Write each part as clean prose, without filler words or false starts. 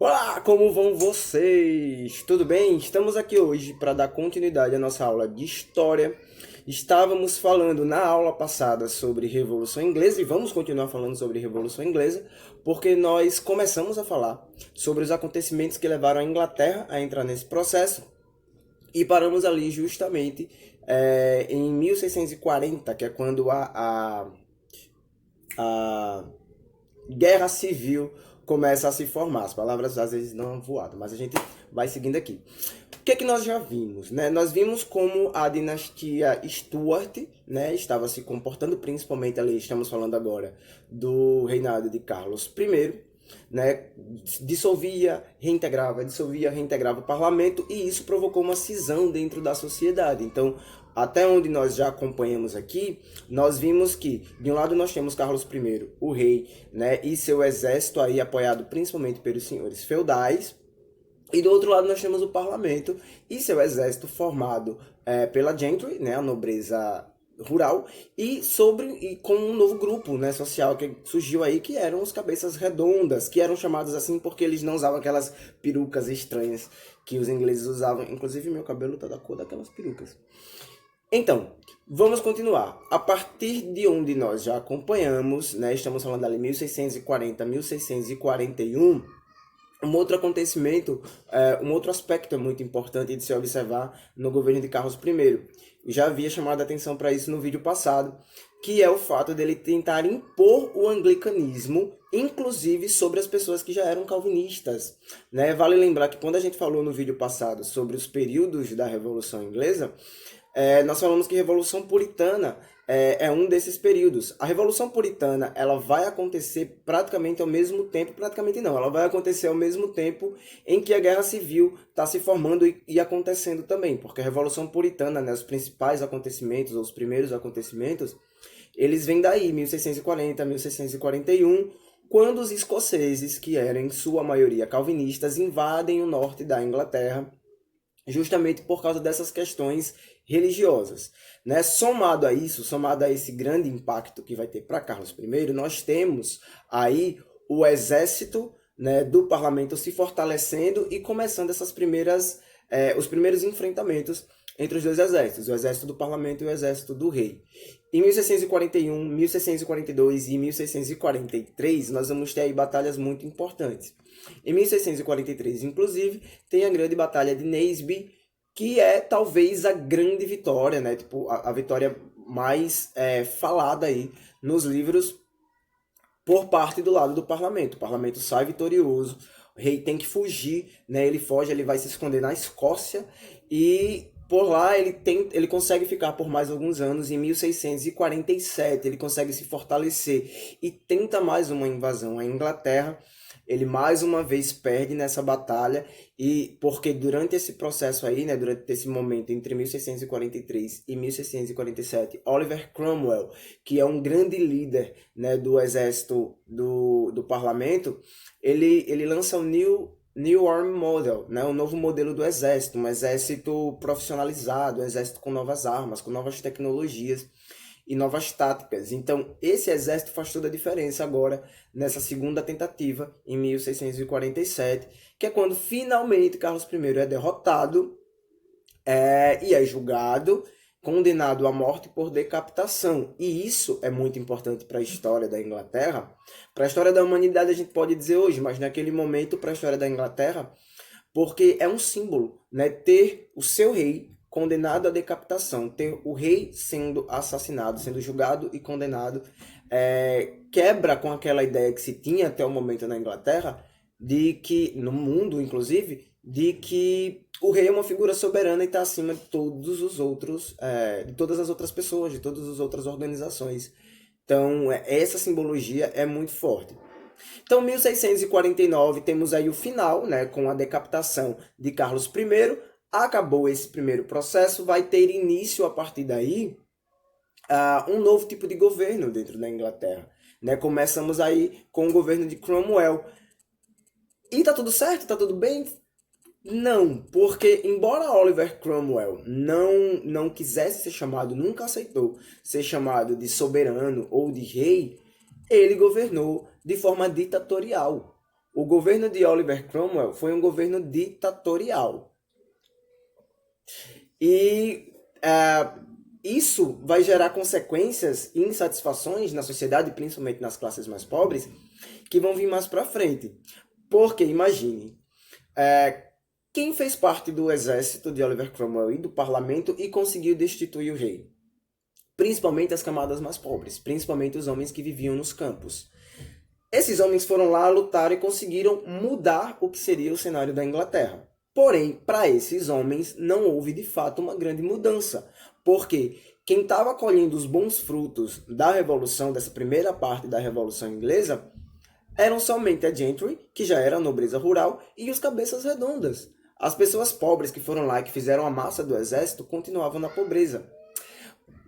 Olá, como vão vocês? Tudo bem? Estamos aqui hoje para dar continuidade à nossa aula de História. Estávamos falando na aula passada sobre Revolução Inglesa e vamos continuar falando sobre Revolução Inglesa, porque nós começamos a falar sobre os acontecimentos que levaram a Inglaterra a entrar nesse processo e paramos ali justamente em 1640, que é quando a Guerra Civil começa a se formar. As palavras às vezes não voadas, mas a gente vai seguindo aqui. O que é que nós já vimos, né? Nós vimos como a dinastia Stuart, né, estava se comportando, principalmente ali, estamos falando agora do reinado de Carlos I, né, dissolvia, reintegrava o parlamento e isso provocou uma cisão dentro da sociedade. Então, até onde nós já acompanhamos aqui, nós vimos que, de um lado nós temos Carlos I, o rei, né, e seu exército aí apoiado principalmente pelos senhores feudais, e do outro lado nós temos o parlamento e seu exército formado pela gentry, né, a nobreza rural, e com um novo grupo, né, social que surgiu aí, que eram os cabeças redondas, que eram chamados assim porque eles não usavam aquelas perucas estranhas que os ingleses usavam. Inclusive meu cabelo tá da cor daquelas perucas. Então, vamos continuar. A partir de onde nós já acompanhamos, né, estamos falando ali 1640, 1641, um outro acontecimento, um outro aspecto muito importante de se observar no governo de Carlos I. Eu já havia chamado a atenção para isso no vídeo passado, que é o fato dele tentar impor o anglicanismo, inclusive sobre as pessoas que já eram calvinistas, né? Vale lembrar que quando a gente falou no vídeo passado sobre os períodos da Revolução Inglesa, nós falamos que a Revolução Puritana é um desses períodos. A Revolução Puritana ela vai acontecer praticamente ao mesmo tempo, praticamente não, ela vai acontecer ao mesmo tempo em que a Guerra Civil está se formando e acontecendo também, porque a Revolução Puritana, né, os principais acontecimentos, ou os primeiros acontecimentos, eles vêm daí, 1640, 1641, quando os escoceses, que eram em sua maioria calvinistas, invadem o norte da Inglaterra, justamente por causa dessas questões religiosas, né? Somado a esse grande impacto que vai ter para Carlos I, nós temos aí o exército, né, do parlamento se fortalecendo e começando os primeiros enfrentamentos entre os dois exércitos, o exército do parlamento e o exército do rei. Em 1641, 1642 e 1643, nós vamos ter aí batalhas muito importantes. Em 1643, inclusive, tem a grande batalha de Naseby, que é talvez a grande vitória, né? Tipo, a vitória mais falada aí nos livros por parte do lado do parlamento. O parlamento sai vitorioso, o rei tem que fugir, né? Ele foge, ele vai se esconder na Escócia e por lá ele consegue ficar por mais alguns anos. Em 1647 ele consegue se fortalecer e tenta mais uma invasão à Inglaterra. Ele mais uma vez perde nessa batalha e porque durante esse processo aí, né, durante esse momento entre 1643 e 1647, Oliver Cromwell, que é um grande líder, né, do exército do parlamento, ele lança o New Army Model, né, um novo modelo do exército, um exército profissionalizado, um exército com novas armas, com novas tecnologias e novas táticas. Então, esse exército faz toda a diferença agora nessa segunda tentativa, em 1647, que é quando finalmente Carlos I é derrotado e é julgado, condenado à morte por decapitação. E isso é muito importante para a história da Inglaterra. Para a história da humanidade a gente pode dizer hoje, mas naquele momento para a história da Inglaterra, porque é um símbolo, né, ter o seu rei condenado à decapitação, ter o rei sendo assassinado, sendo julgado e condenado, quebra com aquela ideia que se tinha até o momento na Inglaterra, de que, no mundo inclusive, de que o rei é uma figura soberana e está acima de todos os outros, de todas as outras pessoas, de todas as outras organizações. Então, essa simbologia é muito forte. Então, 1649, temos aí o final, né, com a decapitação de Carlos I. Acabou esse primeiro processo, vai ter início a partir daí um novo tipo de governo dentro da Inglaterra. Né? Começamos aí com o governo de Cromwell. E tá tudo certo? Tá tudo bem? Não, porque embora Oliver Cromwell não quisesse ser chamado, nunca aceitou ser chamado de soberano ou de rei, ele governou de forma ditatorial. o governo de Oliver Cromwell foi um governo ditatorial. E isso vai gerar consequências e insatisfações na sociedade, principalmente nas classes mais pobres, que vão vir mais para frente. Porque, imagine, quem fez parte do exército de Oliver Cromwell e do parlamento e conseguiu destituir o rei? Principalmente as camadas mais pobres, principalmente os homens que viviam nos campos. Esses homens foram lá lutar e conseguiram mudar o que seria o cenário da Inglaterra. Porém, para esses homens não houve de fato uma grande mudança, porque quem estava colhendo os bons frutos da Revolução, dessa primeira parte da Revolução Inglesa, eram somente a gentry, que já era a nobreza rural, e os cabeças redondas. As pessoas pobres que foram lá e que fizeram a massa do exército continuavam na pobreza.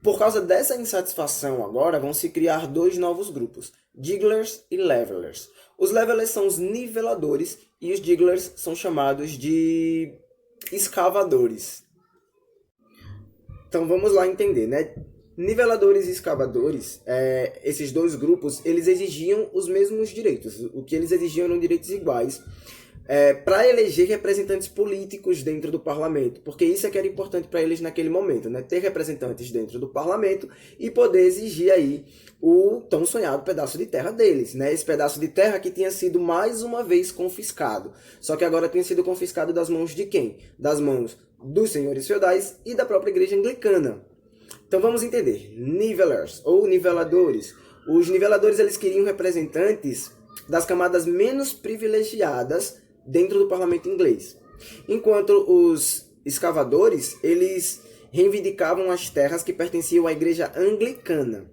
Por causa dessa insatisfação agora, vão se criar dois novos grupos, Digglers e Levelers. Os Levelers são os niveladores e os Digglers são chamados de escavadores. Então vamos lá entender, né? Niveladores e escavadores, esses dois grupos, eles exigiam os mesmos direitos. O que eles exigiam eram direitos iguais para eleger representantes políticos dentro do parlamento, porque isso é que era importante para eles naquele momento, né? Ter representantes dentro do parlamento e poder exigir aí o tão sonhado pedaço de terra deles, né? Esse pedaço de terra que tinha sido mais uma vez confiscado, só que agora tinha sido confiscado das mãos de quem? Das mãos dos senhores feudais e da própria igreja anglicana. Então vamos entender, nivelers ou niveladores. Os niveladores eles queriam representantes das camadas menos privilegiadas dentro do parlamento inglês. Enquanto os escavadores, eles reivindicavam as terras que pertenciam à igreja anglicana.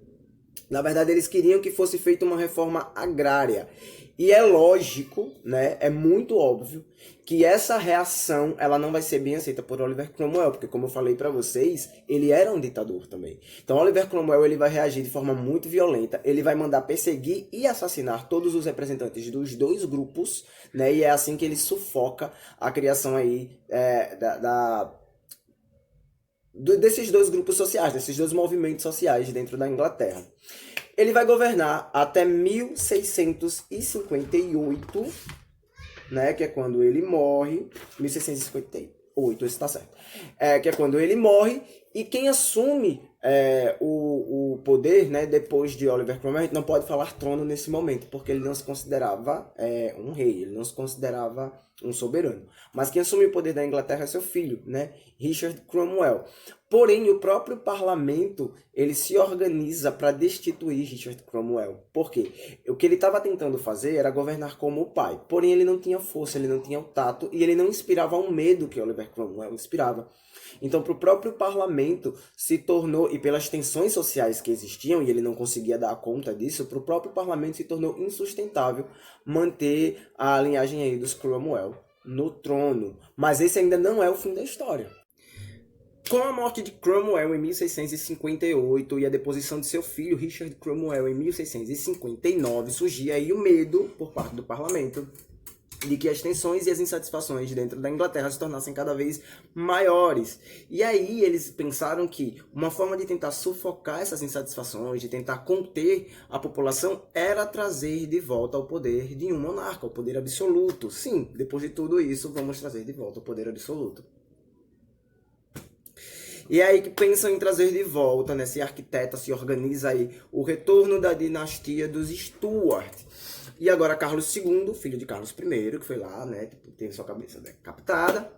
Na verdade, eles queriam que fosse feita uma reforma agrária. E é lógico, né, é muito óbvio, que essa reação ela não vai ser bem aceita por Oliver Cromwell, porque como eu falei para vocês, ele era um ditador também. Então Oliver Cromwell ele vai reagir de forma muito violenta, ele vai mandar perseguir e assassinar todos os representantes dos dois grupos, né, e é assim que ele sufoca a criação aí desses dois grupos sociais, desses dois movimentos sociais dentro da Inglaterra. Ele vai governar até 1658, né, que é quando ele morre, 1658, isso está certo, que é quando ele morre, e quem assume o poder, né, depois de Oliver Cromwell, a gente não pode falar trono nesse momento, porque ele não se considerava um rei, ele não se considerava um soberano. Mas quem assume o poder da Inglaterra é seu filho, né, Richard Cromwell. Porém, o próprio parlamento ele se organiza para destituir Richard Cromwell. Por quê? O que ele estava tentando fazer era governar como o pai. Porém, ele não tinha força, ele não tinha o tato e ele não inspirava o medo que Oliver Cromwell inspirava. Então, para o próprio parlamento se tornou, e pelas tensões sociais que existiam, e ele não conseguia dar conta disso, para o próprio parlamento se tornou insustentável manter a linhagem aí dos Cromwell no trono. Mas esse ainda não é o fim da história. Com a morte de Cromwell em 1658 e a deposição de seu filho Richard Cromwell em 1659, surgia aí o medo por parte do parlamento de que as tensões e as insatisfações dentro da Inglaterra se tornassem cada vez maiores. E aí eles pensaram que uma forma de tentar sufocar essas insatisfações, de tentar conter a população, era trazer de volta ao poder de um monarca, o poder absoluto. Sim, depois de tudo isso, vamos trazer de volta o poder absoluto. E é aí que pensam em trazer de volta, né? Se arquiteta, se organiza aí o retorno da dinastia dos Stuart. E agora Carlos II, filho de Carlos I, que foi lá, né? Teve sua cabeça decapitada.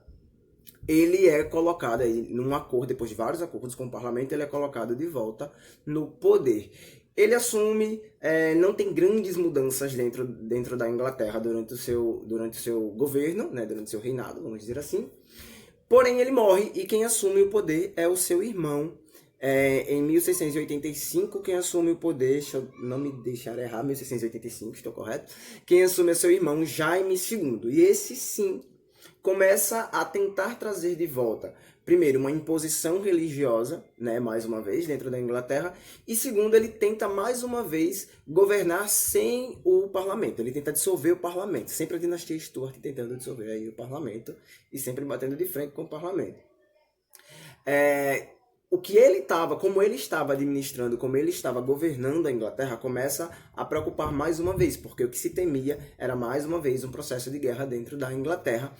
Ele é colocado aí num acordo, depois de vários acordos com o parlamento, ele é colocado de volta no poder. Ele assume, não tem grandes mudanças dentro da Inglaterra durante o seu governo, né? Durante o seu reinado, vamos dizer assim. Porém, ele morre e quem assume o poder é o seu irmão. Em 1685, quem assume o poder, deixa eu não me deixar errar, 1685, estou correto? Quem assume é seu irmão Jaime II. E esse sim começa a tentar trazer de volta, primeiro, uma imposição religiosa, né, mais uma vez, dentro da Inglaterra, e segundo, ele tenta mais uma vez governar sem o parlamento, ele tenta dissolver o parlamento, sempre a dinastia Stuart tentando dissolver aí o parlamento e sempre batendo de frente com o parlamento. o que ele estava, como ele estava administrando, como ele estava governando a Inglaterra, começa a preocupar mais uma vez, porque o que se temia era mais uma vez um processo de guerra dentro da Inglaterra,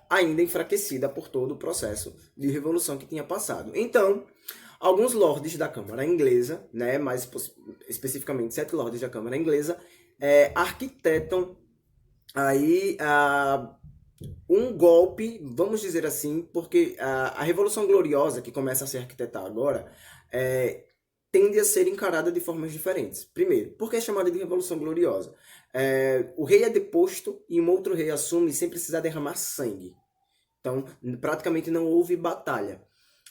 ainda enfraquecida por todo o processo de revolução que tinha passado. Então, alguns lordes da Câmara Inglesa, né, mais especificamente 7 lordes da Câmara Inglesa, arquitetam aí um golpe, vamos dizer assim, porque a Revolução Gloriosa, que começa a ser arquitetada agora, tende a ser encarada de formas diferentes. Primeiro, por que é chamada de Revolução Gloriosa? O rei é deposto e um outro rei assume sem precisar derramar sangue. Então, praticamente não houve batalha.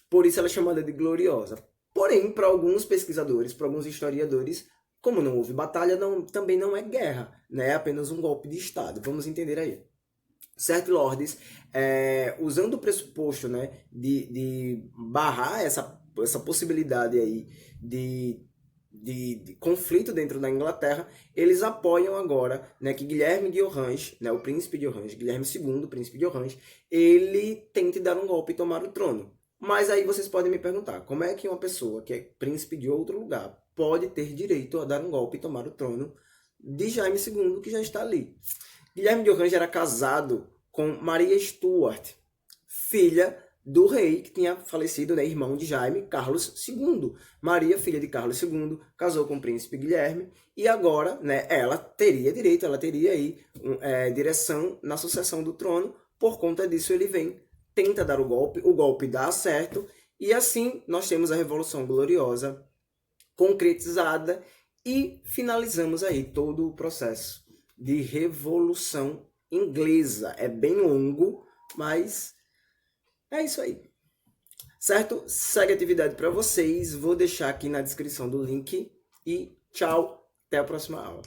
Por isso ela é chamada de gloriosa. Porém, para alguns pesquisadores, para alguns historiadores, como não houve batalha, também não é guerra, né? É apenas um golpe de Estado. Vamos entender aí. Certos lordes, usando o pressuposto, né, de barrar essa possibilidade aí de conflito dentro da Inglaterra, eles apoiam agora, né, que Guilherme de Orange, né, o príncipe de Orange, Guilherme II, príncipe de Orange, ele tente dar um golpe e tomar o trono. Mas aí vocês podem me perguntar, como é que uma pessoa que é príncipe de outro lugar pode ter direito a dar um golpe e tomar o trono de Jaime II, que já está ali? Guilherme de Orange era casado com Maria Stuart, filha do rei que tinha falecido, né, irmão de Jaime, Carlos II. Maria, filha de Carlos II, casou com o príncipe Guilherme e agora, né, ela teria direito, ela teria aí direção na sucessão do trono. Por conta disso ele vem, tenta dar o golpe dá certo e assim nós temos a Revolução Gloriosa concretizada e finalizamos aí todo o processo de Revolução Inglesa. É bem longo, mas é isso aí. Certo? Segue a atividade para vocês. Vou deixar aqui na descrição do link. E tchau. Até a próxima aula.